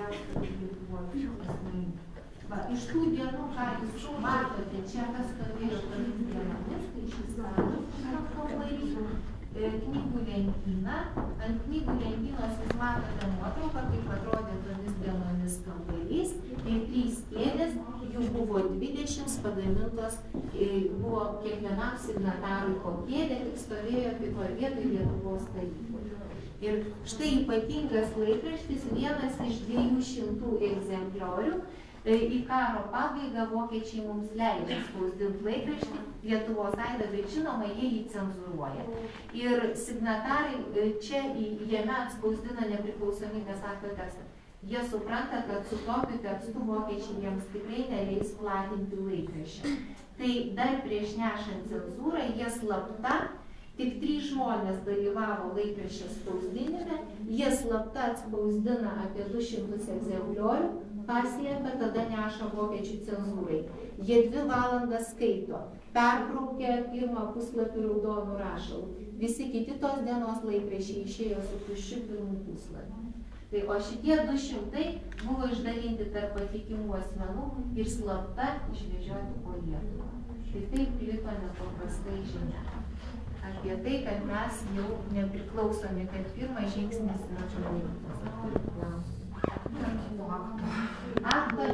daugiausia Lietuvos asmenų. Iš tų dienų, ką jūs matote, čia kas stovėjo tomis dienomis, tai šis kambarys, knygų lentyna. Ant knygų lentynos jūs matote nuotrauką, kaip atrodė tomis dienomis kambarys. Ir 3 kėdės, jų buvo 20 pagamintos, buvo kiekvienam signatarui po kėdę, tik stovėjo kitoje vietoje Lietuvos taryboje. Ir štai ypatingas laikraštis, vienas iš 200 egzempliorių. Į karo pabaigą vokiečiai mums leido spausdinti laikraštį Lietuvos aidą, bet žinoma, jie jį cenzūruoja. Ir signatarai čia jame atspausdina nepriklausomybės akto tekstą. Jie supranta, kad su tokiu tekstu vokiečiai jiems tikrai neleis platinti laikraščio. Tai dar prieš nešant cenzūrą, jie slapta, tik 3 žmonės dalyvavo laikraščio spausdinime, jie slapta atspausdina apie 200 egzempliorių, paslėpia, tada neša vokiečių cenzūrai. Jie 2 valandas skaito, perbraukia 1 puslapį raudonų rašalų. Visi kiti tos dienos laikraščiai išėjo su tuščiu 1 puslapį. Tai, o šitie 200 buvo išdalinti tarp patikimų asmenų ir slapta išvežioti po Lietuvą. Tai taip plito nepaprastai žinia apie tai, kad mes jau nepriklausomi, kad pirmas žingsnis yra padarytas. Akto